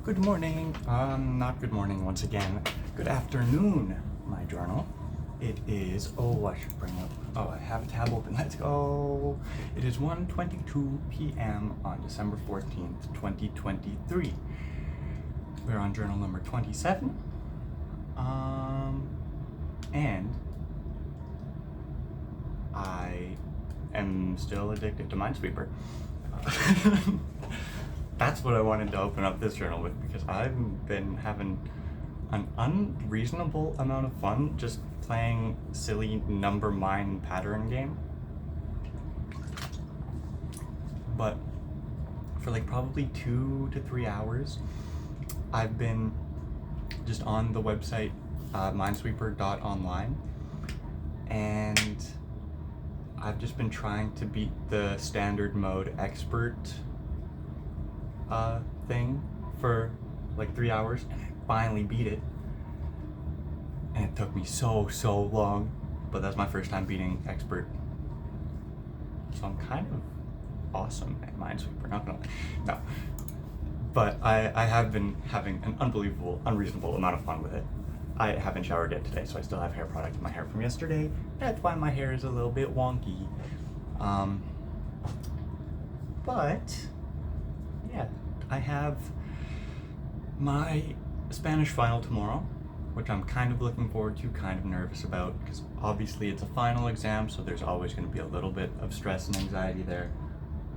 Good morning. Not good morning once again. Good afternoon, my journal. It is, I should bring up, I have a tab open. Let's go. It is 1:22 p.m. on December 14th, 2023. We're on journal number 27. And I am still addicted to Minesweeper. That's what I wanted to open up this journal with, because I've been having an unreasonable amount of fun just playing silly number mine pattern game. But for like probably 2 to 3 hours, I've been just on the website minesweeper.online, and I've just been trying to beat the standard mode expert thing for like 3 hours, and I finally beat it. And it took me so long, but that's my first time beating expert, so I'm kind of awesome at Minesweeper. Not gonna lie, no. But I have been having an unreasonable amount of fun with it. I haven't showered yet today, so I still have hair product in my hair from yesterday. That's why my hair is a little bit wonky. But yeah, I have my Spanish final tomorrow, which I'm kind of looking forward to, kind of nervous about, because obviously it's a final exam, so there's always going to be a little bit of stress and anxiety there.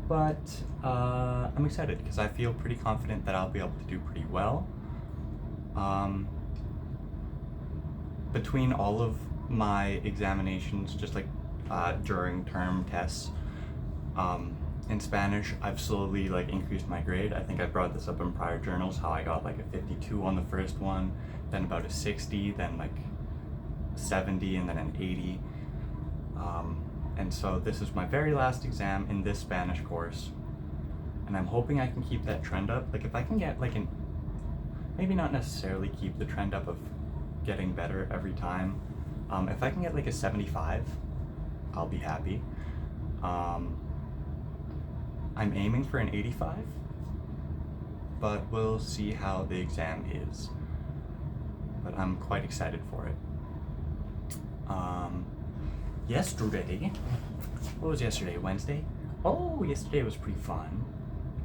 But I'm excited because I feel pretty confident that I'll be able to do pretty well. Between all of my examinations, just like during term tests, in Spanish, I've slowly like increased my grade. I think I brought this up in prior journals, how I got like a 52 on the first one, then about a 60, then like 70, and then an 80. And so this is my very last exam in this Spanish course, and I'm hoping I can keep that trend up. Like if I can get like maybe not necessarily keep the trend up of getting better every time. If I can get like a 75, I'll be happy. I'm aiming for an 85, but we'll see how the exam is. But I'm quite excited for it. Yesterday, what was yesterday? Wednesday? Oh, yesterday was pretty fun.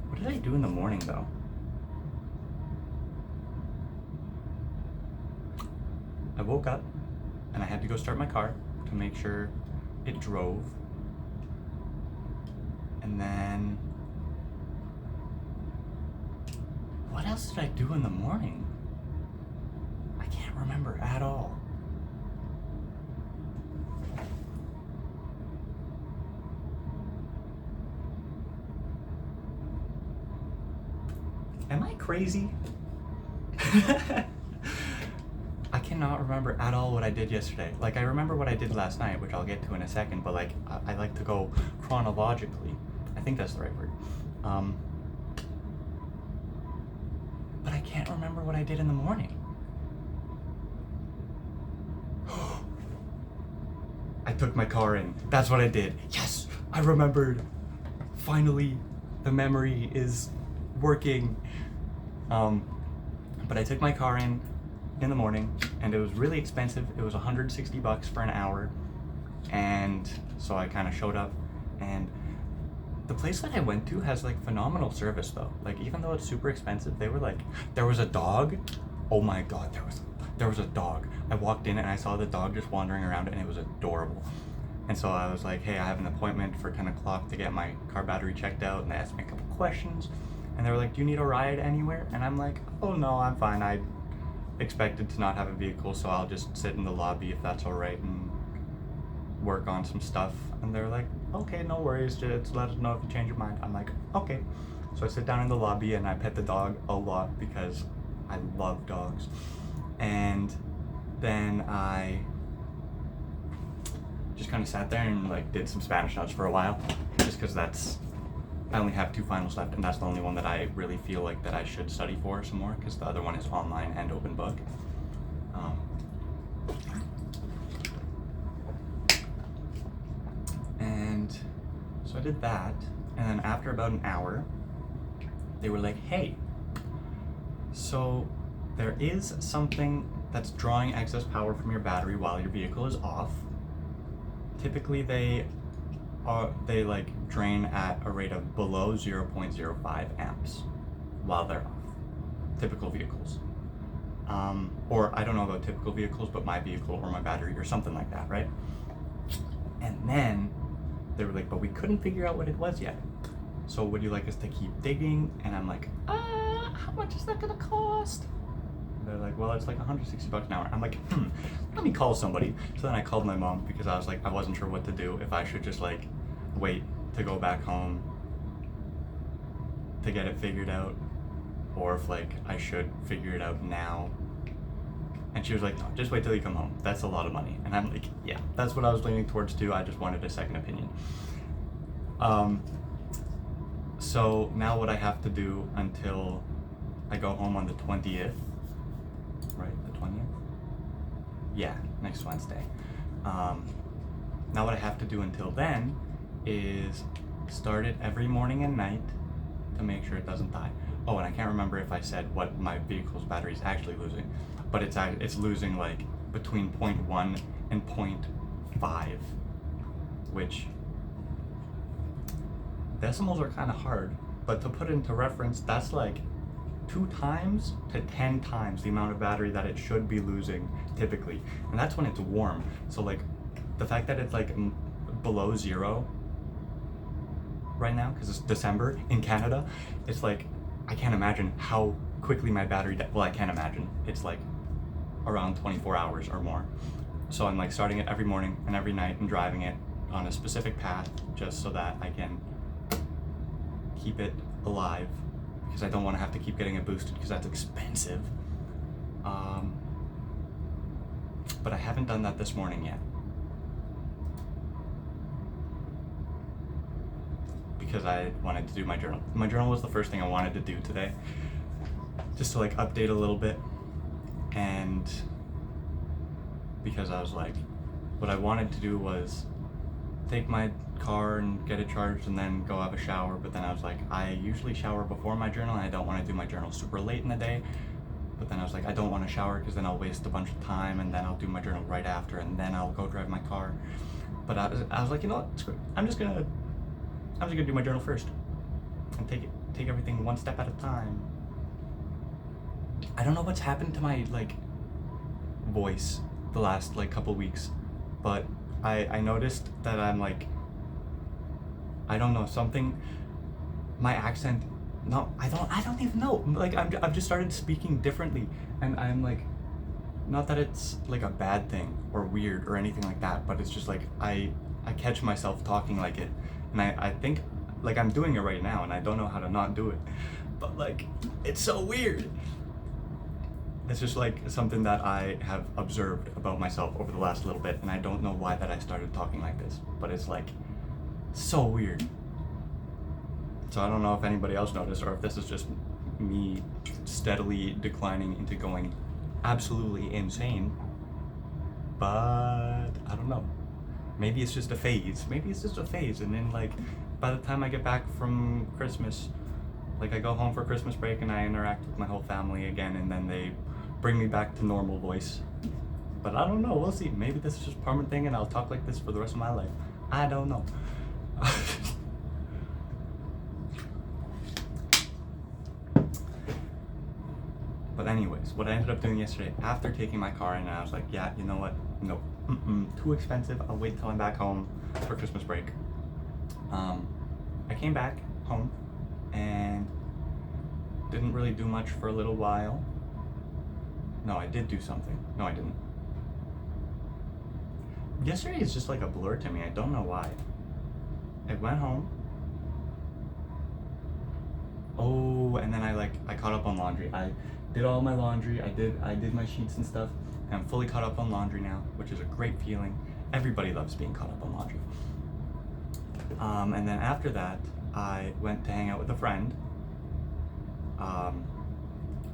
What did I do in the morning though? I woke up and I had to go start my car to make sure it drove. And then, what else did I do in the morning? I can't remember at all. Am I crazy? I cannot remember at all what I did yesterday. Like, I remember what I did last night, which I'll get to in a second, but like, I like to go chronologically. I think that's the right word. But I can't remember what I did in the morning. I took my car in. That's what I did. Yes, I remembered. Finally, the memory is working. But I took my car in the morning, and it was really expensive. It was $160 for an hour, and so I kind of showed up, and the place that I went to has like phenomenal service though. Like even though it's super expensive, they were like, there was a dog. Oh my god, there was a dog. I walked in and I saw the dog just wandering around, and it was adorable. And so I was like, hey, I have an appointment for 10 o'clock to get my car battery checked out, and they asked me a couple questions, and they were like, do you need a ride anywhere? And I'm like, oh no, I'm fine. I expected to not have a vehicle, so I'll just sit in the lobby if that's all right and work on some stuff. And they're like, okay, no worries, just let us know if you change your mind. I'm like, okay. So I sit down in the lobby and I pet the dog a lot because I love dogs. And then I just kind of sat there and like did some Spanish notes for a while, just because I only have 2 finals left, and that's the only one that I really feel like that I should study for some more, because the other one is online and open book. And so I did that, and then after about an hour, they were like, hey, So there is something that's drawing excess power from your battery while your vehicle is off. Typically they like drain at a rate of below 0.05 amps while they're off. Typical vehicles. Or I don't know about typical vehicles, but my vehicle or my battery or something like that, right? And then they were like, but we couldn't figure out what it was yet. So would you like us to keep digging? And I'm like, how much is that gonna cost? They're like, well, it's like 160 bucks an hour. I'm like, let me call somebody. So then I called my mom because I was like, I wasn't sure what to do, if I should just like wait to go back home to get it figured out, or if like I should figure it out now. And she was like, no, just wait till you come home. That's a lot of money. And I'm like, yeah, that's what I was leaning towards too. I just wanted a second opinion. So now what I have to do until I go home on the 20th, right, the 20th? Yeah, next Wednesday. Now what I have to do until then is start it every morning and night to make sure it doesn't die. Oh, and I can't remember if I said what my vehicle's battery is actually losing, but it's losing like between 0.1 and 0.5, which decimals are kind of hard, but to put into reference, that's like 2 times to 10 times the amount of battery that it should be losing typically, and that's when it's warm. So like the fact that it's like below 0 right now, because it's December in Canada, it's like I can't imagine how quickly my battery well, I can't imagine. It's like around 24 hours or more. So I'm like starting it every morning and every night and driving it on a specific path just so that I can keep it alive, because I don't want to have to keep getting it boosted because that's expensive. But I haven't done that this morning yet, because I wanted to do my journal. My journal was the first thing I wanted to do today, just to like update a little bit, and because I was like, what I wanted to do was take my car and get it charged and then go have a shower, but then I was like, I usually shower before my journal and I don't want to do my journal super late in the day, but then I was like, I don't want to shower because then I'll waste a bunch of time, and then I'll do my journal right after and then I'll go drive my car. But I was like, you know what, screw it. I'm just gonna do my journal first and take everything one step at a time. I don't know what's happened to my like voice the last like couple weeks, but I noticed that I'm like, I don't know, something, my accent, no, I don't even know, like I've just started speaking differently, and I'm like, not that it's like a bad thing or weird or anything like that, but it's just like I catch myself talking like it, and I think like I'm doing it right now and I don't know how to not do it, but like it's so weird. It's just like something that I have observed about myself over the last little bit, and I don't know why that I started talking like this, but it's like so weird. So I don't know if anybody else noticed, or if this is just me steadily declining into going absolutely insane, but I don't know. Maybe it's just a phase. And then like by the time I get back from Christmas, like I go home for Christmas break and I interact with my whole family again, and then they bring me back to normal voice. But I don't know, we'll see. Maybe this is just a permanent thing and I'll talk like this for the rest of my life. I don't know. But anyways, what I ended up doing yesterday, after taking my car in, and I was like, yeah, you know what, no, too expensive, I'll wait till I'm back home for Christmas break. I came back home and didn't really do much for a little while. No, I did do something. No, I didn't. Yesterday is just like a blur to me. I don't know why. I went home. Oh, and then I caught up on laundry. I did all my laundry. I did my sheets and stuff. And I'm fully caught up on laundry now, which is a great feeling. Everybody loves being caught up on laundry. And then after that, I went to hang out with a friend.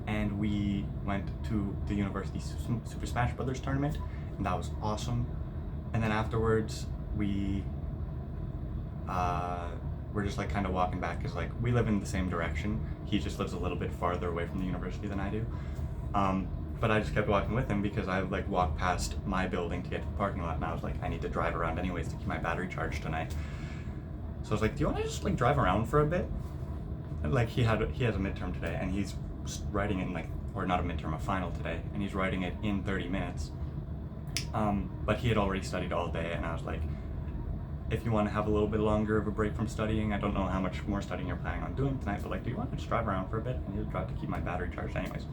And we went to the University Super Smash Brothers tournament, and that was awesome. And then afterwards, we we're just like kind of walking back because like we live in the same direction. He just lives a little bit farther away from the university than I do. But I just kept walking with him because I like walked past my building to get to the parking lot, and I was like, I need to drive around anyways to keep my battery charged tonight. So I was like, do you want to just like drive around for a bit? And, like he has a midterm today, and he's writing it in like, or not a midterm, a final today, and he's writing it in 30 minutes. But he had already studied all day, and I was like, if you want to have a little bit longer of a break from studying, I don't know how much more studying you're planning on doing tonight, but like, do you want to just drive around for a bit? And he'll drive to keep my battery charged anyways.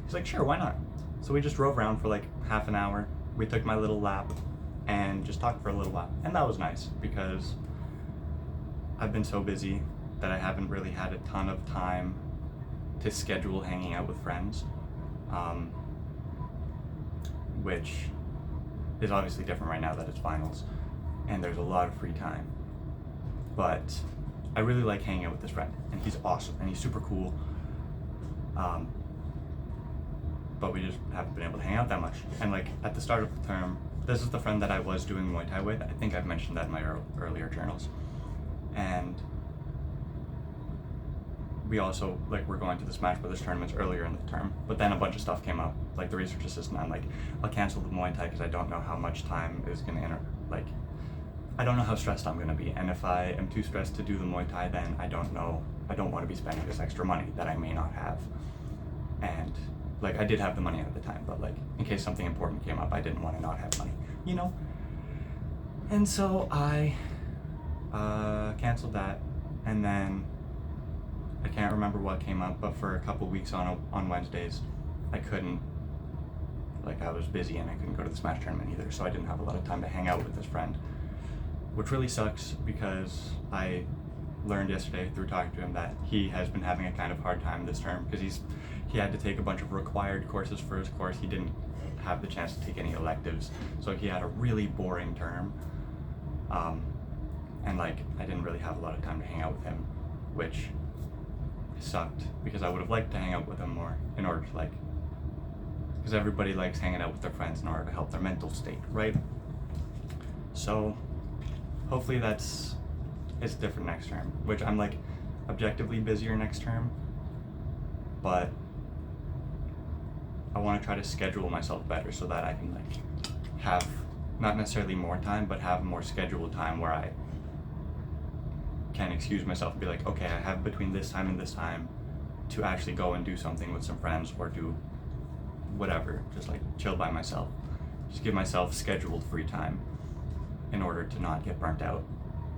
He's like, sure, why not? So we just drove around for like half an hour. We took my little lap and just talked for a little while. And that was nice because I've been so busy that I haven't really had a ton of time to schedule hanging out with friends, which is obviously different right now that it's finals and there's a lot of free time. But I really like hanging out with this friend, and he's awesome and he's super cool. But we just haven't been able to hang out that much. And like at the start of the term, this is the friend that I was doing Muay Thai with. I think I've mentioned that in my earlier journals. And we also like were going to the Smash Brothers tournaments earlier in the term, but then a bunch of stuff came up, like the research assistant. I'm like, I'll cancel the Muay Thai because I don't know how much time is gonna I don't know how stressed I'm gonna be, and if I am too stressed to do the Muay Thai, then I don't want to be spending this extra money that I may not have. And like I did have the money at the time, but like in case something important came up, I didn't want to not have money, you know? And so I canceled that, and then I can't remember what came up, but for a couple weeks on Wednesdays, I couldn't, like I was busy and I couldn't go to the Smash tournament either, so I didn't have a lot of time to hang out with this friend, which really sucks because I learned yesterday through talking to him that he has been having a kind of hard time this term because he had to take a bunch of required courses for his course. He didn't have the chance to take any electives, so he had a really boring term. And like I didn't really have a lot of time to hang out with him, which sucked because I would have liked to hang out with him more in order to like, because everybody likes hanging out with their friends in order to help their mental state, right? So hopefully it's different next term, which I'm like objectively busier next term, but I want to try to schedule myself better so that I can like have not necessarily more time, but have more scheduled time where I can excuse myself and be like, okay, I have between this time and this time to actually go and do something with some friends or do whatever, just like chill by myself. Just give myself scheduled free time in order to not get burnt out,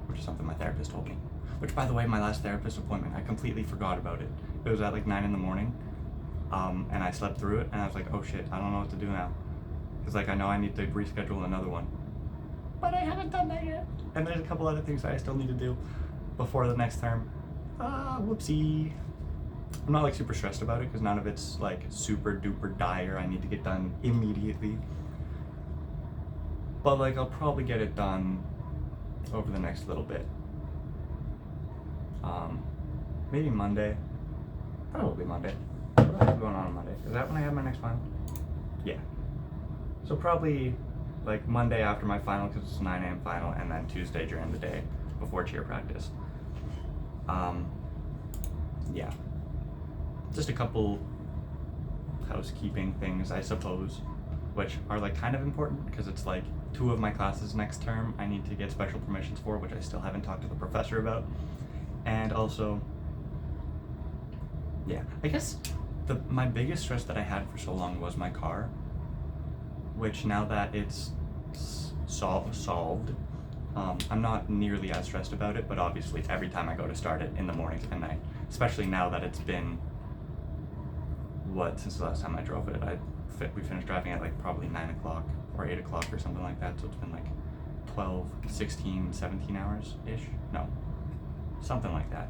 which is something my therapist told me. Which, by the way, my last therapist appointment, I completely forgot about it. It was at like 9 a.m, and I slept through it, and I was like, oh shit, I don't know what to do now. Because like I know I need to reschedule another one, but I haven't done that yet. And there's a couple other things that I still need to do before the next term. Whoopsie. I'm not like super stressed about it because none of it's like super duper dire. I need to get done immediately. But like I'll probably get it done over the next little bit. Maybe Monday. Probably Monday. What do I have going on Monday? Is that when I have my next final? Yeah. So probably like Monday after my final because it's a 9 a.m. final, and then Tuesday during the day before cheer practice. Yeah. Just a couple housekeeping things, I suppose, which are like kind of important because it's like 2 of my classes next term I need to get special permissions for, which I still haven't talked to the professor about. And also, yeah, I guess my biggest stress that I had for so long was my car, which now that it's solved, I'm not nearly as stressed about it, but obviously every time I go to start it in the mornings and night, especially now that it's been, since the last time I drove it, we finished driving at like probably 9 o'clock or 8 o'clock or something like that, so it's been like 12, 16, 17 hours-ish? No, something like that.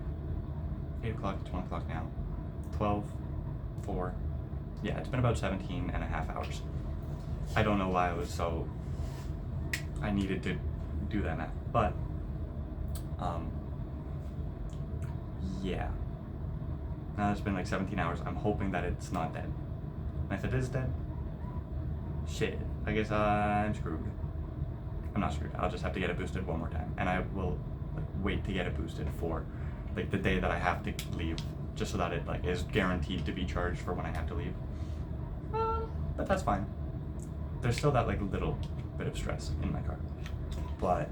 8 o'clock to 1 o'clock now. 12, 4, yeah, it's been about 17 and a half hours. I don't know why I needed to do that math, but yeah. Now it's been like 17 hours. I'm hoping that it's not dead. And if it is dead, shit, I guess I'm screwed. I'm not screwed. I'll just have to get it boosted one more time, and I will wait to get it boosted for like the day that I have to leave, just so that it like is guaranteed to be charged for when I have to leave. But that's fine. There's still that like little bit of stress in my car, but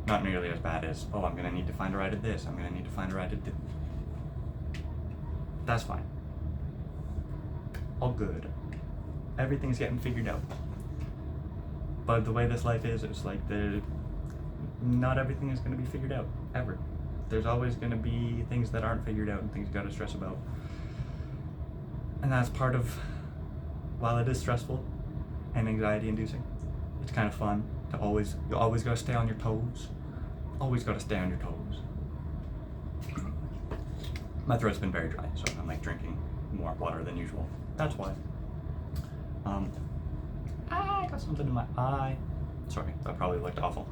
not nearly as bad as, oh, I'm gonna need to find a ride at this, I'm gonna need to find a ride at this. That's fine. All good. Everything's getting figured out. But the way this life is, it's like not everything is going to be figured out, ever. There's always going to be things that aren't figured out and things you got to stress about. And that's part of, while it is stressful and anxiety inducing, it's kind of fun to you always got to stay on your toes. Always got to stay on your toes. My throat's been very dry, so I'm like drinking more water than usual. That's why. I got something in my eye. Sorry, that probably looked awful.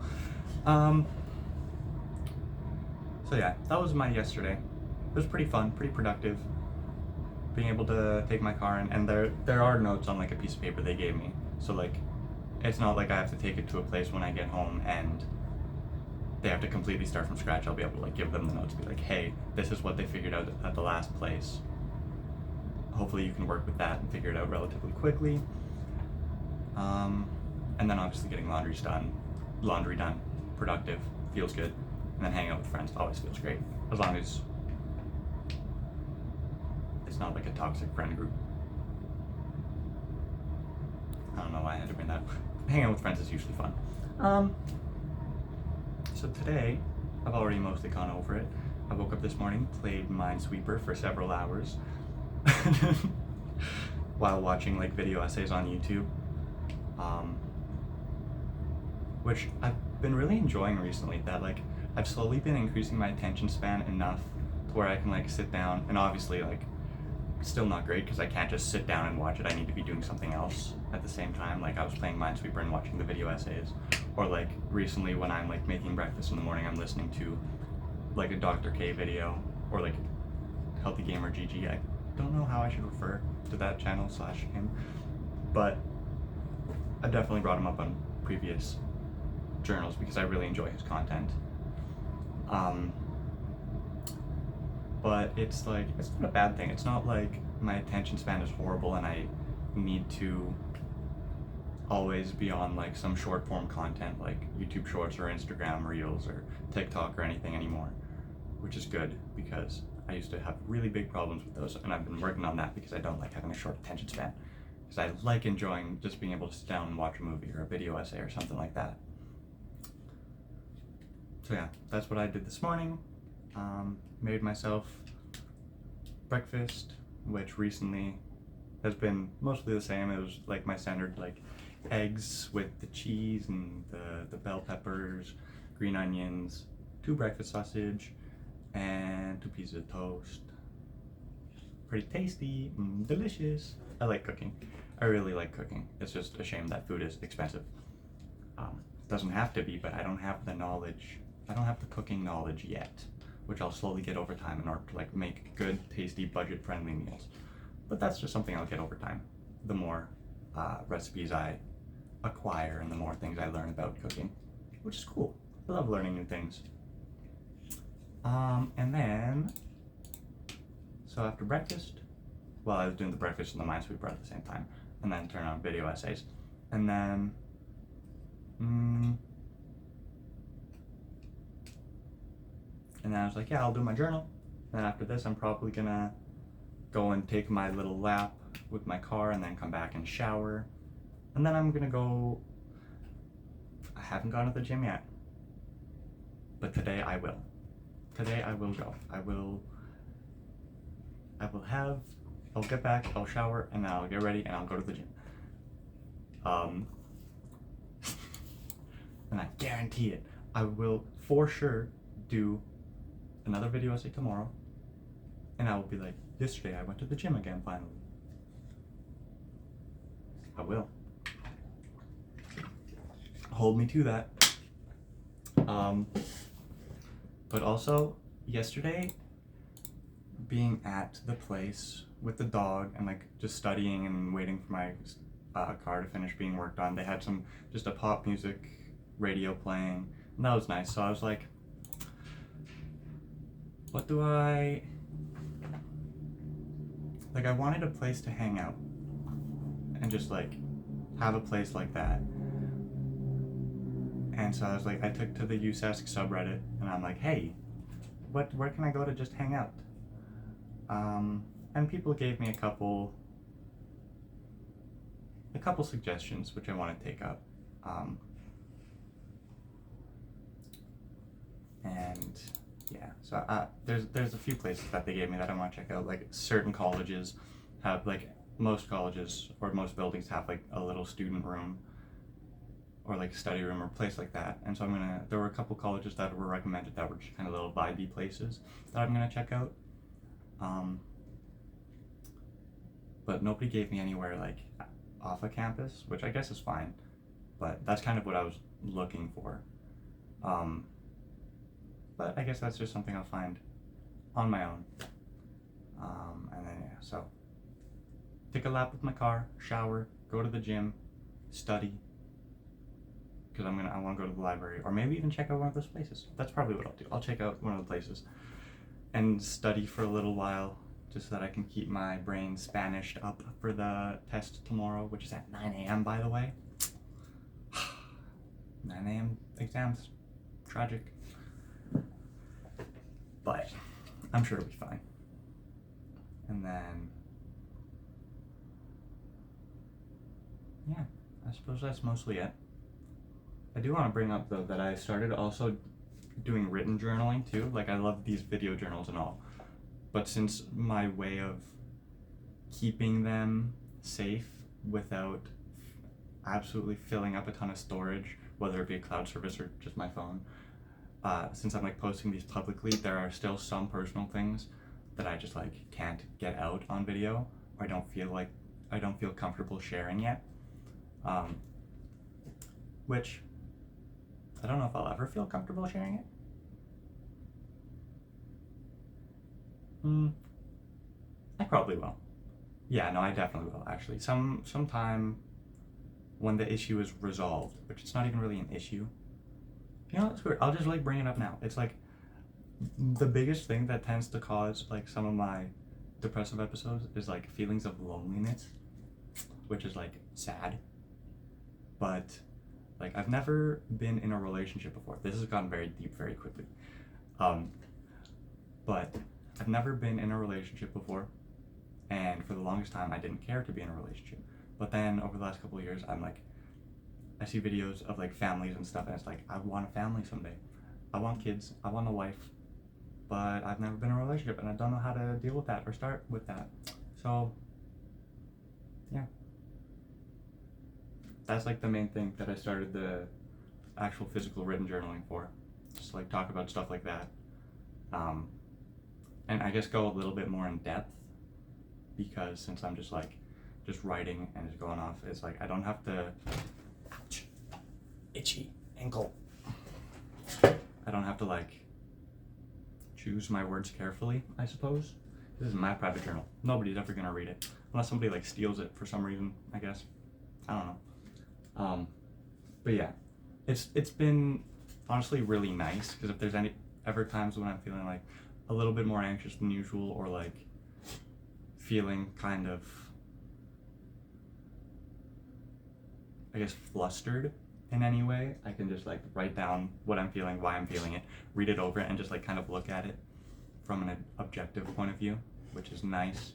So yeah, that was my yesterday. It was pretty fun, pretty productive. Being able to take my car and there are notes on like a piece of paper they gave me. So like, it's not like I have to take it to a place when I get home and they have to completely start from scratch. I'll be able to like give them the notes, be like, hey, this is what they figured out at the last place. Hopefully you can work with that and figure it out relatively quickly. And then obviously getting laundry done, productive, feels good. And then hanging out with friends always feels great, as long as it's not like a toxic friend group. I don't know why I had to bring that up. Hanging out with friends is usually fun. So today, I've already mostly gone over it. I woke up this morning, played Minesweeper for several hours while watching like video essays on YouTube, which I've been really enjoying recently. That like I've slowly been increasing my attention span enough to where I can like sit down, and obviously like still not great because I can't just sit down and watch it. I need to be doing something else at the same time. Like I was playing Minesweeper and watching the video essays, or like recently when I'm like making breakfast in the morning, I'm listening to like a Dr. K video or like Healthy Gamer GG. I don't know how I should refer to that channel / him, but I've definitely brought him up on previous journals because I really enjoy his content. But it's like, it's not a bad thing. It's not like my attention span is horrible and I need to always be on like some short form content like YouTube Shorts or Instagram Reels or TikTok or anything anymore, which is good because I used to have really big problems with those, and I've been working on that because I don't like having a short attention span. Because I like enjoying just being able to sit down and watch a movie or a video essay or something like that. So yeah, that's what I did this morning. Made myself breakfast, which recently has been mostly the same. It was like my standard like eggs with the cheese and the bell peppers, green onions, 2 breakfast sausage, and 2 pieces of toast. Pretty tasty, delicious. I like cooking. I really like cooking. It's just a shame that food is expensive. Doesn't have to be, but I don't have the knowledge. I don't have the cooking knowledge yet, which I'll slowly get over time in order to like make good, tasty, budget-friendly meals. But that's just something I'll get over time. The more recipes I acquire and the more things I learn about cooking, which is cool. I love learning new things. And then, so after breakfast, well, I was doing the breakfast and the Minesweeper at the same time, and then turn on video essays. And then, I was like, yeah, I'll do my journal. And then after this, I'm probably gonna go and take my little lap with my car and then come back and shower. And then I'm gonna go, I haven't gone to the gym yet, but today I will. Today I will go. I'll get back, I'll shower, and then I'll get ready and I'll go to the gym. And I guarantee it, I will for sure do another video essay tomorrow, and I will be like, yesterday I went to the gym again finally. I will. Hold me to that. But also, yesterday, being at the place with the dog and like just studying and waiting for my car to finish being worked on, they had just a pop music radio playing, and that was nice. So I was like, what do I... Like, I wanted a place to hang out and just, like, have a place like that. And so I was like, I took to the USask subreddit, and I'm like, hey, where can I go to just hang out? And people gave me a couple suggestions, which I want to take up. And yeah, so there's a few places that they gave me that I want to check out. Like, certain colleges have, like, most colleges or most buildings have, like, a little student room or, like, study room or place like that. And so there were a couple colleges that were recommended that were just kind of little vibey places that I'm gonna check out. But nobody gave me anywhere, like, off a campus, which I guess is fine, but that's kind of what I was looking for. But I guess that's just something I'll find on my own. And then, yeah, so take a lap with my car, shower, go to the gym, study, because I want to go to the library, or maybe even check out one of those places. That's probably what I'll do. I'll check out one of the places and study for a little while, just so that I can keep my brain Spanished up for the test tomorrow, which is at 9 a.m. by the way. 9 a.m. exams. Tragic. But I'm sure it'll be fine. And then, yeah, I suppose that's mostly it. I do want to bring up, though, that I started also doing written journaling too. Like, I love these video journals and all, but since my way of keeping them safe without absolutely filling up a ton of storage, whether it be a cloud service or just my phone, since I'm, like, posting these publicly, there are still some personal things that I just, like, can't get out on video, or I don't feel comfortable sharing yet. Which I don't know if I'll ever feel comfortable sharing it. I probably will. Yeah, no, I definitely will, actually. Sometime when the issue is resolved, which it's not even really an issue. You know, it's weird. I'll just, like, bring it up now. It's like the biggest thing that tends to cause, like, some of my depressive episodes is, like, feelings of loneliness, which is, like, sad. But, like, I've never been in a relationship before. This has gone very deep very quickly. But I've never been in a relationship before, and for the longest time I didn't care to be in a relationship. But then over the last couple of years, I see videos of, like, families and stuff, and it's like, I want a family someday. I want kids, I want a wife, but I've never been in a relationship, and I don't know how to deal with that or start with that. So, yeah. That's, like, the main thing that I started the actual physical written journaling for. Just, like, talk about stuff like that. And I guess go a little bit more in depth, because since I'm just writing and just going off, it's like I don't have to... Itchy ankle. I don't have to, like, choose my words carefully, I suppose. This is my private journal. Nobody's ever gonna read it. Unless somebody, like, steals it for some reason, I guess. I don't know. But yeah, it's been honestly really nice, because if there's ever times when I'm feeling, like, a little bit more anxious than usual, or, like, feeling kind of, I guess, flustered in any way, I can just, like, write down what I'm feeling, why I'm feeling it, read it over, and just, like, kind of look at it from an objective point of view, which is nice,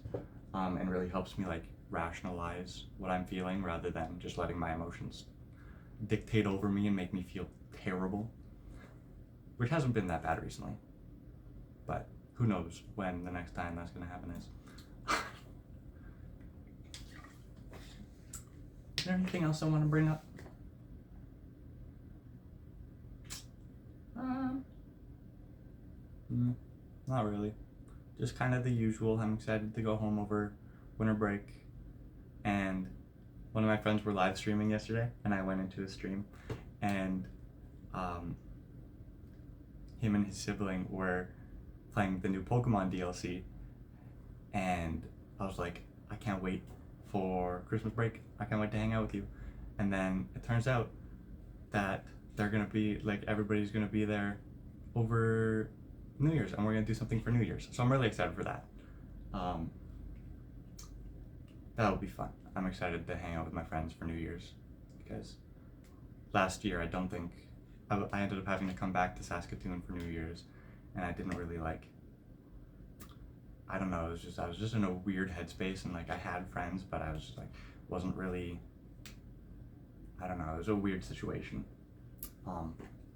and really helps me, like, rationalize what I'm feeling rather than just letting my emotions dictate over me and make me feel terrible, which hasn't been that bad recently, but who knows when the next time that's gonna happen is. Is there anything else I want to bring up? Not really. Just kind of the usual. I'm excited to go home over winter break, and one of my friends were live streaming yesterday, and I went into his stream, and him and his sibling were playing the new Pokemon DLC, and I was like, I can't wait for Christmas break. I can't wait to hang out with you. And then it turns out that they're gonna be, like, everybody's gonna be there over New Year's, and we're gonna do something for New Year's. So I'm really excited for that. That'll be fun. I'm excited to hang out with my friends for New Year's because last year I don't think I ended up having to come back to Saskatoon for New Year's, and I didn't really like. I don't know. I was just in a weird headspace, and like I had friends, but I was just like wasn't really. I don't know. It was a weird situation.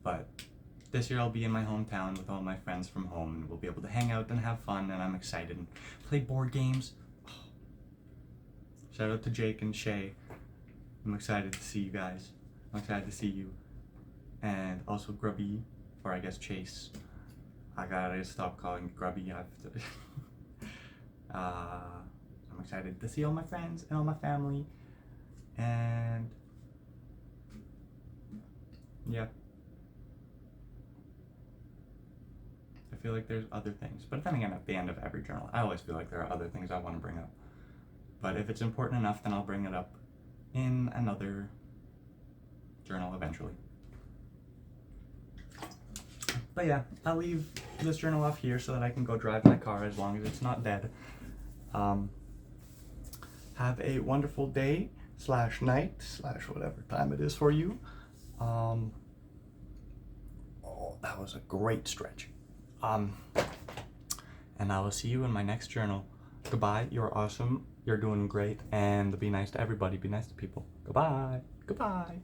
But this year I'll be in my hometown with all my friends from home, and we'll be able to hang out and have fun, and I'm excited and play board games. Shout out to Jake and Shay. I'm excited to see you guys. I'm excited to see you. And also Grubby, or I guess Chase. I gotta stop calling you Grubby. I'm excited to see all my friends and all my family. And yeah. I feel like there's other things. But then again, at the end of every journal, I always feel like there are other things I want to bring up. But if it's important enough, then I'll bring it up in another journal eventually. But yeah, I'll leave this journal off here so that I can go drive my car as long as it's not dead. Have a wonderful day / night / whatever time it is for you. Oh, that was a great stretch. And I will see you in my next journal. Goodbye. You're awesome. You're doing great. And be nice to everybody. Be nice to people. Goodbye. Goodbye.